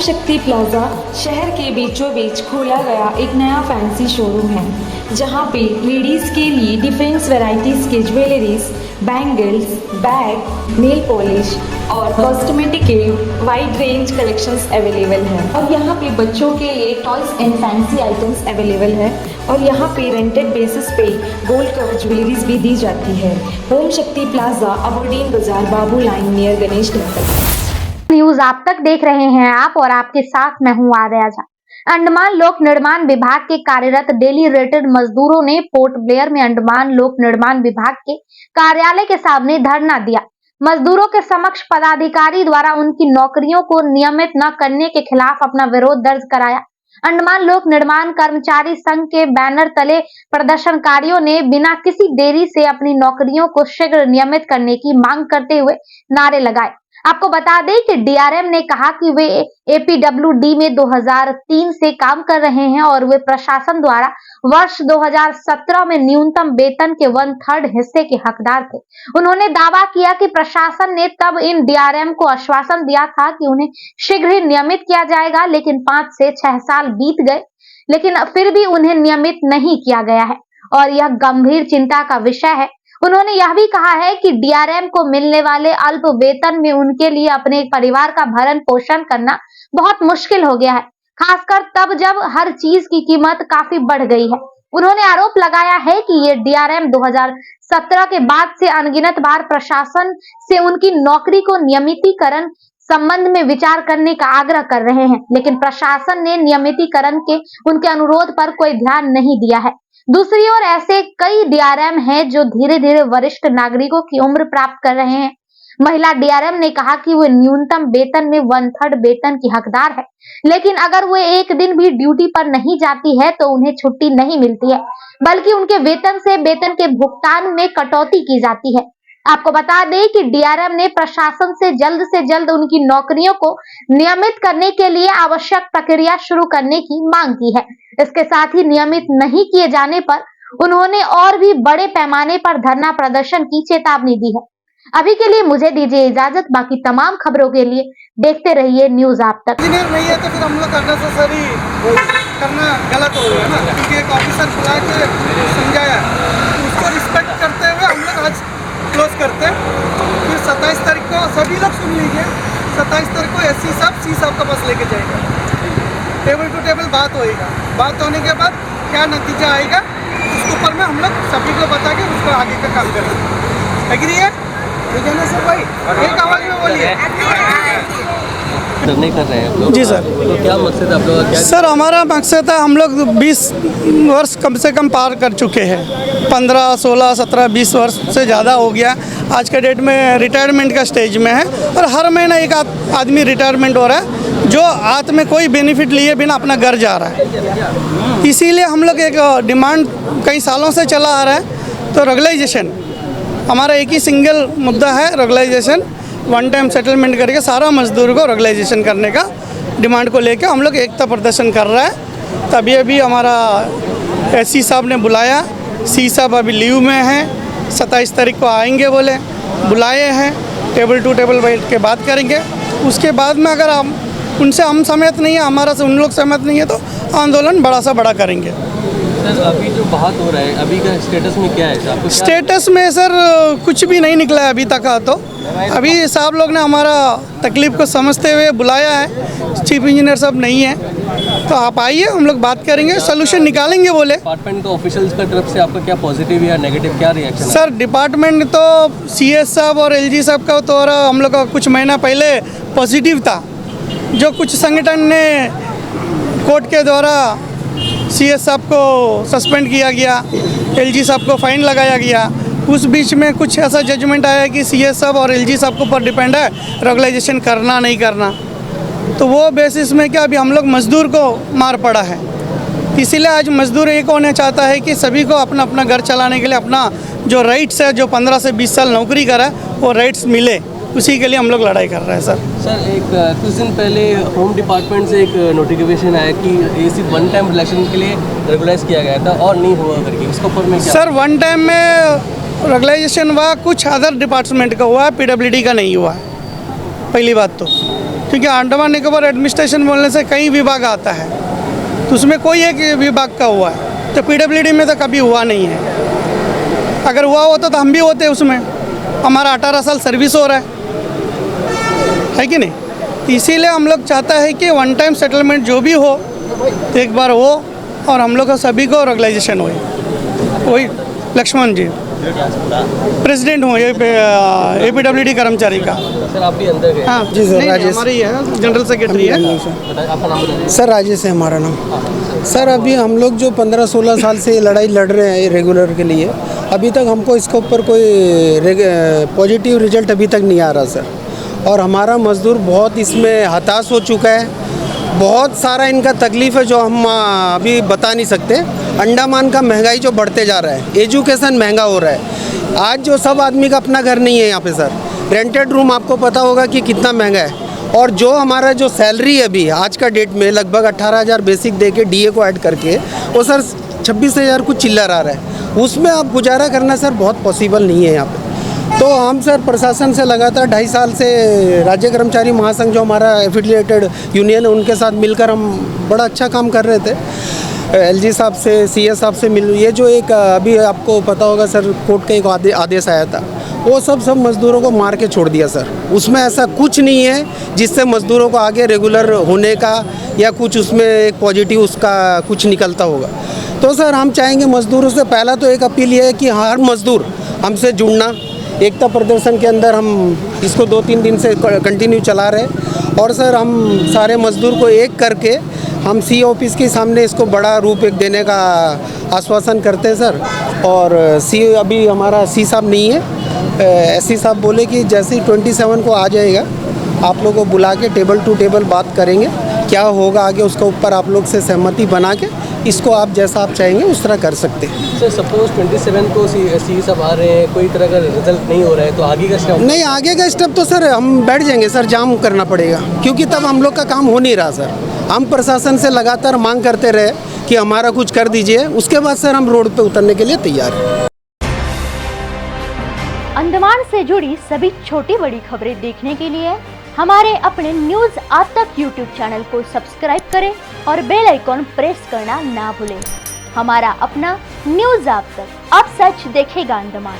शक्ति प्लाजा शहर के बीचों बीच खोला गया एक नया फैंसी शोरूम है, जहां पे लेडीज़ के लिए डिफरेंट वैरायटीज़ के jewelleries, bangles, bag, nail polish और कॉस्मेटिक के वाइड रेंज कलेक्शंस अवेलेबल है। और यहाँ पे बच्चों के लिए toys and fancy items available है। और यहाँ पे रेंटेड बेसिस पे गोल्ड कवर ज्वेलरीज भी दी जाती है। Home Shakti plaza, Aberdeen bazaar, Babu lane near Ganesh temple. News आप तक देख रहे हैं आप, और आपके साथ मैं हूं आर्या झा। अंडमान लोक निर्माण विभाग के कार्यरत डेली रेटेड मजदूरों ने पोर्ट ब्लेयर में अंडमान लोक निर्माण विभाग के कार्यालय के सामने धरना दिया। मजदूरों के समक्ष पदाधिकारी द्वारा उनकी नौकरियों को नियमित न करने के खिलाफ अपना विरोध दर्ज कराया। अंडमान लोक निर्माण कर्मचारी संघ के बैनर तले प्रदर्शनकारियों ने बिना किसी देरी से अपनी नौकरियों को शीघ्र नियमित करने की मांग करते हुए नारे लगाए। आपको बता दें कि डीआरएम ने कहा कि वे एपीडब्ल्यूडी में 2003 से काम कर रहे हैं और वे प्रशासन द्वारा वर्ष 2017 में न्यूनतम वेतन के 1/3 हिस्से के हकदार थे। उन्होंने दावा किया कि प्रशासन ने तब इन डीआरएम को आश्वासन दिया था कि उन्हें शीघ्र ही नियमित किया जाएगा, लेकिन 5 से 6 साल बीत गए, लेकिन फिर भी उन्हें नियमित नहीं किया गया है और यह गंभीर चिंता का विषय है। उन्होंने यह भी कहा है कि डीआरएम को मिलने वाले अल्प वेतन में उनके लिए अपने परिवार का भरण पोषण करना बहुत मुश्किल हो गया है, खासकर तब जब हर चीज की कीमत काफी बढ़ गई है। उन्होंने आरोप लगाया है कि ये डीआरएम 2017 के बाद से अनगिनत बार प्रशासन से उनकी नौकरी को नियमितीकरण संबंध में विचार करने का आग्रह कर रहे हैं, लेकिन प्रशासन ने नियमितीकरण के उनके अनुरोध पर कोई ध्यान नहीं दिया है। दूसरी ओर ऐसे कई डीआरएम हैं जो धीरे धीरे वरिष्ठ नागरिकों की उम्र प्राप्त कर रहे हैं। महिला डीआरएम ने कहा कि वे न्यूनतम वेतन में 1/3 वेतन की हकदार है, लेकिन अगर वे एक दिन भी ड्यूटी पर नहीं जाती है तो उन्हें छुट्टी नहीं मिलती है, बल्कि उनके वेतन से वेतन के भुगतान में कटौती की जाती है। आपको बता दें कि डीआरएम ने प्रशासन से जल्द उनकी नौकरियों को नियमित करने के लिए आवश्यक प्रक्रिया शुरू करने की मांग की है। इसके साथ ही नियमित नहीं किए जाने पर उन्होंने और भी बड़े पैमाने पर धरना प्रदर्शन की चेतावनी दी है। अभी के लिए मुझे दीजिए इजाजत, बाकी तमाम खबरों के लिए देखते रहिए न्यूज आप तक। नहीं है तो फिर हम लोग अननेसेसरी करना गलत हो गया ना, क्योंकि एक ऑफिसर बुला के समझाया, उसको रिस्पेक्ट करते हुए हम लोग आज क्लोज करते हैं। फिर 27 तारीख को सभी लोग सुन लीजिए, 27 तारीख को एससी साहब सी साहब का बस लेके जाएगा, टेबल टू टेबल बात होएगा। बात होने के बाद क्या नतीजा आएगा उसके ऊपर में हम लोग सभी को बता के उसको आगे का काम करेंगे। एग्री है? ठीक है ना सर भाई? एक आवाज में बोलिए। नहीं कर रहे हैं आप लोग? जी सर। तो क्या मकसद है आप लोगों का? सर हमारा मकसद है, हम लोग 20 वर्ष कम से कम पार कर चुके हैं। 15, 16, 17, 20 वर्ष से ज़्यादा हो गया। आज के डेट में रिटायरमेंट का स्टेज में है और हर महीना एक आदमी रिटायरमेंट हो रहा है, जो हाथ में कोई बेनिफिट लिए बिना अपना घर जा रहा है। इसीलिए हम लोग एक डिमांड कई सालों से चला आ रहा है, तो रेगुलाइजेशन हमारा एक ही सिंगल मुद्दा है, रेगुलाइजेशन। 1 टाइम सेटलमेंट करके सारा मजदूर को रेगुलाइजेशन करने का डिमांड को लेकर हम लोग एकता प्रदर्शन कर रहा है। तभी अभी हमारा एससी साहब ने बुलाया, सी साहब अभी लीव में हैं, 27 तारीख को आएंगे बोले, बुलाए हैं। टेबल टू टेबल बैठ के बात करेंगे। उसके बाद में अगर हम उनसे हम सहमत नहीं है, हमारा से उन लोग सहमत नहीं है, तो आंदोलन बड़ा से बड़ा करेंगे। सर अभी जो बात हो रहा है, अभी का स्टेटस में क्या है आपको? स्टेटस में सर कुछ भी नहीं निकला है अभी तक। तो अभी साहब लोग ने हमारा तकलीफ को समझते हुए बुलाया है, चीफ इंजीनियर साहब नहीं है, तो आप आइए, हम लोग बात करेंगे, सोल्यूशन निकालेंगे बोले। डिपार्टमेंट के ऑफिशियल्स की तरफ से आपका क्या पॉजिटिव या नेगेटिव क्या रिएक्शन? सर डिपार्टमेंट तो सीएस साहब और एलजी साहब का तो हम लोग का कुछ महीना पहले पॉजिटिव था। जो कुछ संगठन ने कोर्ट के द्वारा सीएस साहब को सस्पेंड किया गया, एलजी साहब को फाइन लगाया गया, उस बीच में कुछ ऐसा जजमेंट आया कि सीएस साहब और एलजी साहब के ऊपर डिपेंड है रेगुलाइजेशन करना नहीं करना। तो वो बेसिस में क्या अभी हम लोग मजदूर को मार पड़ा है। इसीलिए आज मजदूर एक होना चाहता है कि सभी को अपना अपना घर चलाने के लिए अपना जो राइट्स है, जो 15 से 20 साल नौकरी करा वो राइट्स मिले, उसी के लिए हम लोग लड़ाई कर रहे हैं सर। सर एक कुछ दिन पहले होम डिपार्टमेंट से एक नोटिफिकेशन आया कि ये सिर्फ 1 टाइम रिलेक्शन के लिए रेगुलाइज किया गया था और नहीं हुआ करके, उसके ऊपर में क्या? सर 1 टाइम में रेगुलाइजेशन हुआ, कुछ अदर डिपार्टमेंट का हुआ, पीडब्ल्यूडी का नहीं हुआ। पहली बात तो, क्योंकि अंडमान निकोबार एडमिनिस्ट्रेशन बोलने से कई विभाग आता है, तो उसमें कोई एक विभाग का हुआ है, तो पीडब्ल्यूडी में तो कभी हुआ नहीं है। अगर हुआ होता तो हम भी होते उसमें, हमारा 18 साल सर्विस हो रहा है कि नहीं। इसीलिए हम लोग चाहता है कि वन टाइम सेटलमेंट जो भी हो तो एक बार हो और हम लोग का सभी को रेगुलाइजेशन हो। वही लक्ष्मण जी, प्रेसिडेंट हूँ APWD कर्मचारी का। सर आप भी अंदर गए? हाँ जी सर, नहीं, राजेश। हमारी है, जनरल सेक्रेटरी है। बताइए, आपका नाम बताइए। सर राजेश है हमारा नाम। सर अभी हम लोग जो 15-16 साल से ये लड़ाई लड़ रहे हैं रेगुलर के लिए, अभी तक हमको इसके ऊपर कोई पॉजिटिव रिजल्ट अभी तक नहीं आ रहा सर। और हमारा मज़दूर बहुत इसमें हताश हो चुका है, बहुत सारा इनका तकलीफ़ है जो हम अभी बता नहीं सकते। अंडमान का महंगाई जो बढ़ते जा रहा है, एजुकेशन महंगा हो रहा है। आज जो सब आदमी का अपना घर नहीं है यहाँ पे सर, रेंटेड रूम आपको पता होगा कि कितना महंगा है। और जो हमारा जो सैलरी है अभी आज का डेट में लगभग 18,000 बेसिक दे के DA को ऐड करके वो सर 26,000 कुछ चिल्लर आ रहा है, उसमें आप गुजारा करना सर बहुत पॉसिबल नहीं है यहाँ पे। तो हम सर प्रशासन से लगातार 2.5 साल से राज्य कर्मचारी महासंघ जो हमारा एफिलिएटेड यूनियन है उनके साथ मिलकर हम बड़ा अच्छा काम कर रहे थे। LG साहब से CS साहब से मिल, ये जो एक अभी आपको पता होगा सर कोर्ट का एक आदेश आया था, वो सब मज़दूरों को मार के छोड़ दिया सर। उसमें ऐसा कुछ नहीं है जिससे मज़दूरों को आगे रेगुलर होने का या कुछ उसमें एक पॉजिटिव उसका कुछ निकलता होगा। तो सर हम चाहेंगे मज़दूरों से, पहला तो एक अपील ये है कि हर मज़दूर हमसे जुड़ना। एकता प्रदर्शन के अंदर हम इसको 2-3 दिन से कंटिन्यू चला रहे हैं और सर हम सारे मज़दूर को एक करके हम C ऑफिस के सामने इसको बड़ा रूप एक देने का आश्वासन करते हैं सर। और C अभी हमारा C साहब नहीं है, SC साहब बोले कि जैसे ही 27 को आ जाएगा आप लोगों को बुला के टेबल टू टेबल बात करेंगे, क्या होगा आगे उसके ऊपर आप लोग से सहमति बना के इसको आप जैसा आप चाहेंगे उस तरह कर सकते हैं। सर सपोज 27 को CE सब आ रहे हैं, कोई तरह का रिजल्ट नहीं हो रहा है, तो आगे का स्टेप? नहीं, आगे का स्टेप तो सर हम बैठ जाएंगे सर, जाम करना पड़ेगा, क्योंकि तब हम लोग का काम हो नहीं रहा सर। हम प्रशासन से लगातार मांग करते रहे कि हमारा कुछ कर दीजिए, उसके बाद सर हम रोड पे उतरने के लिए तैयार हैं। अंडमान से जुड़ी सभी छोटी बड़ी खबरें देखने के लिए हमारे अपने न्यूज़ आज तक यूट्यूब चैनल को सब्सक्राइब करें और बेल आइकॉन प्रेस करना ना भूलें। हमारा अपना न्यूज़ आज तक, अब सच देखेगा अंडमान।